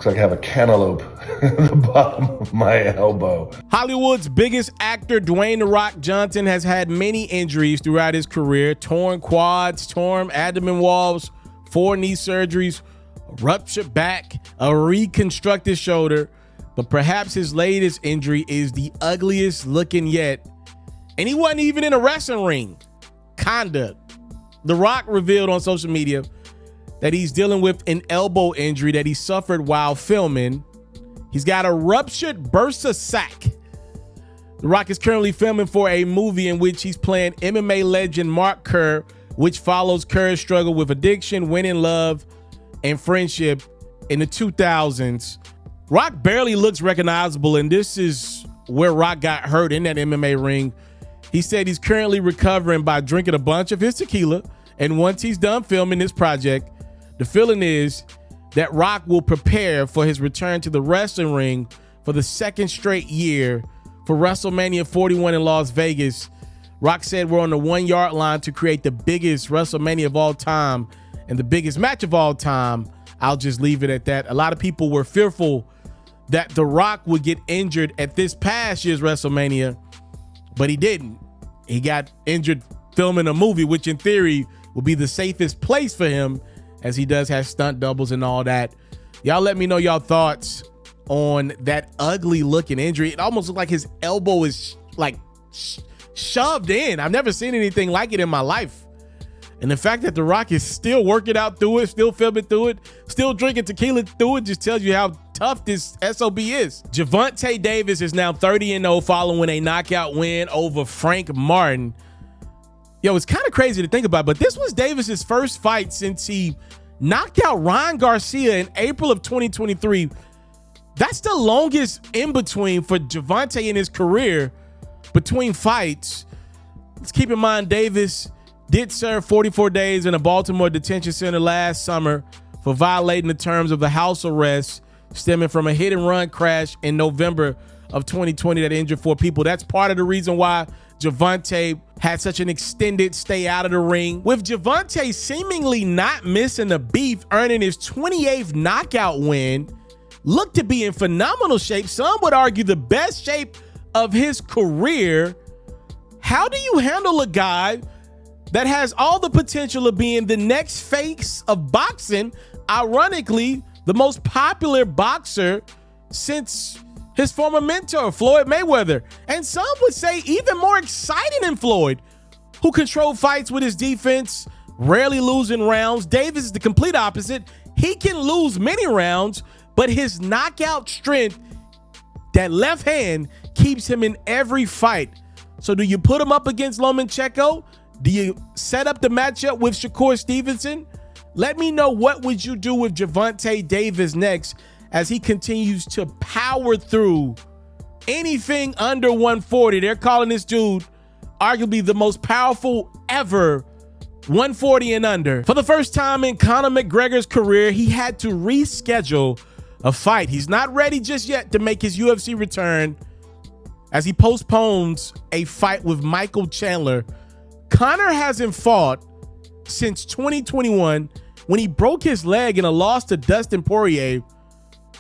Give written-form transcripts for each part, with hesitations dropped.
Looks like I have a cantaloupe at the bottom of my elbow. Hollywood's biggest actor, Dwayne "The Rock" Johnson, has had many injuries throughout his career. Torn quads, torn abdomen walls, 4 knee surgeries, a ruptured back, a reconstructed shoulder. But perhaps his latest injury is the ugliest looking yet. And he wasn't even in a wrestling ring. Kinda. The Rock revealed on social media that he's dealing with an elbow injury that he suffered while filming. He's got a ruptured bursa sac. The Rock is currently filming for a movie in which he's playing MMA legend Mark Kerr, which follows Kerr's struggle with addiction, winning love, and friendship in the 2000s. Rock barely looks recognizable, and this is where Rock got hurt in that MMA ring. He said he's currently recovering by drinking a bunch of his tequila, and once he's done filming this project, the feeling is that Rock will prepare for his return to the wrestling ring for the second straight year for WrestleMania 41 in Las Vegas. Rock said we're on the 1 yard line to create the biggest WrestleMania of all time and the biggest match of all time. I'll just leave it at that. A lot of people were fearful that The Rock would get injured at this past year's WrestleMania, but he didn't. He got injured filming a movie, which in theory will be the safest place for him, as he does have stunt doubles and all that. Y'all let me know y'all thoughts on that ugly looking injury. It almost looked like his elbow is like shoved in. I've never seen anything like it in my life. And the fact that The Rock is still working out through it, still filming through it, still drinking tequila through it, just tells you how tough this SOB is. Gervonta Davis is now 30-0 following a knockout win over Frank Martin. Yo, it's kind of crazy to think about, but this was Davis's first fight since he knocked out Ryan Garcia in April of 2023. That's the longest in between for Gervonta in his career between fights. Let's keep in mind Davis did serve 44 days in a Baltimore detention center last summer for violating the terms of the house arrest stemming from a hit and run crash in November of 2020 that injured 4 people. That's part of the reason why Gervonta had such an extended stay out of the ring. With Gervonta seemingly not missing a beat, earning his 28th knockout win, looked to be in phenomenal shape. Some would argue the best shape of his career. How do you handle a guy that has all the potential of being the next face of boxing? Ironically, the most popular boxer since his former mentor, Floyd Mayweather. And some would say even more exciting than Floyd, who controlled fights with his defense, rarely losing rounds. Davis is the complete opposite. He can lose many rounds, but his knockout strength, that left hand, keeps him in every fight. So do you put him up against Lomachenko? Do you set up the matchup with Shakur Stevenson? Let me know, what would you do with Gervonta Davis next as he continues to power through anything under 140. They're calling this dude arguably the most powerful ever 140 and under. For the first time in Conor McGregor's career, he had to reschedule a fight. He's not ready just yet to make his UFC return as he postpones a fight with Michael Chandler. Conor hasn't fought since 2021 when he broke his leg in a loss to Dustin Poirier.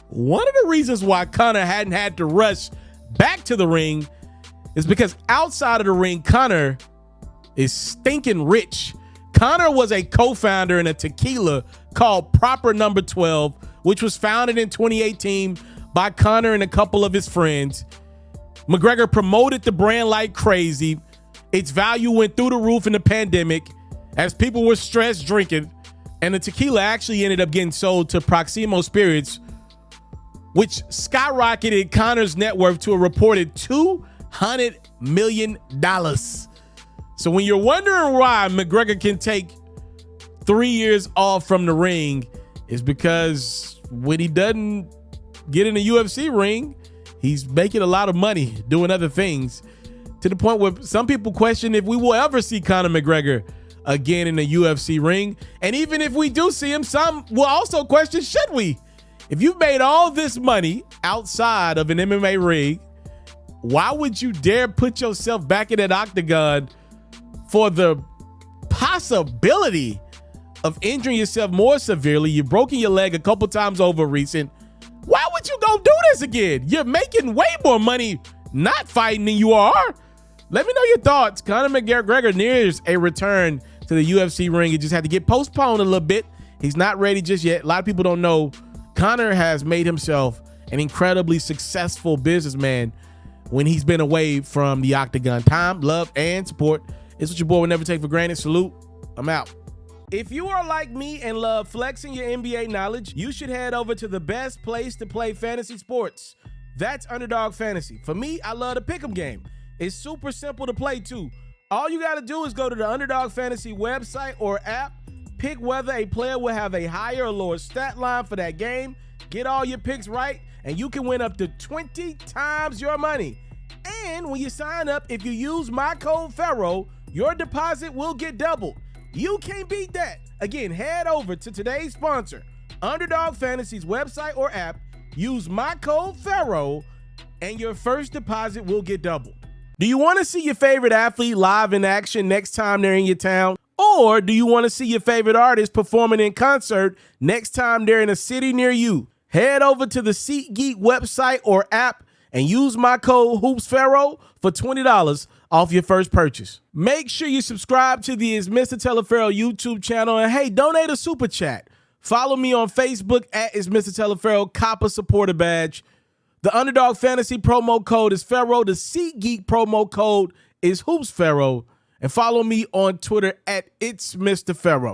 One of the reasons why Conor hadn't had to rush back to the ring is because outside of the ring, Conor is stinking rich. Conor was a co-founder in a tequila called Proper Number 12, which was founded in 2018 by Conor and a couple of his friends. McGregor promoted the brand like crazy. Its value went through the roof in the pandemic as people were stressed drinking, and the tequila actually ended up getting sold to Proximo Spirits, which skyrocketed Conor's net worth to a reported $200 million. So when you're wondering why McGregor can take 3 years off from the ring, is because when he doesn't get in the UFC ring, he's making a lot of money doing other things, to the point where some people question if we will ever see Conor McGregor again in the UFC ring. And even if we do see him, some will also question, should we? If you've made all this money outside of an MMA ring, why would you dare put yourself back in that octagon for the possibility of injuring yourself more severely? You've broken your leg a couple times over recent. Why would you go do this again? You're making way more money not fighting than you are. Let me know your thoughts. Conor McGregor nears a return to the UFC ring. It just had to get postponed a little bit. He's not ready just yet. A lot of people don't know Conor has made himself an incredibly successful businessman when he's been away from the octagon. Time, love, and support is what your boy would never take for granted. Salute. I'm out. If you are like me and love flexing your NBA knowledge, you should head over to the best place to play fantasy sports. That's Underdog Fantasy. For me, I love the pick'em game. It's super simple to play too. All you got to do is go to the Underdog Fantasy website or app, pick whether a player will have a higher or lower stat line for that game, get all your picks right, and you can win up to 20 times your money. And when you sign up, if you use my code FERRO, your deposit will get doubled. You can't beat that. Again, head over to today's sponsor, Underdog Fantasy's website or app, use my code FERRO, and your first deposit will get doubled. Do you want to see your favorite athlete live in action next time they're in your town? Or do you want to see your favorite artist performing in concert next time they're in a city near you? Head over to the SeatGeek website or app and use my code HoopsFerro for $20 off your first purchase. Make sure you subscribe to the It's Mr. Taliaferro YouTube channel, and hey, donate a super chat. Follow me on Facebook at It's Mr. Taliaferro, cop a supporter badge. The Underdog Fantasy promo code is FERRO. The SeatGeek promo code is HoopsFerro. And follow me on Twitter at It's Mr. Ferro.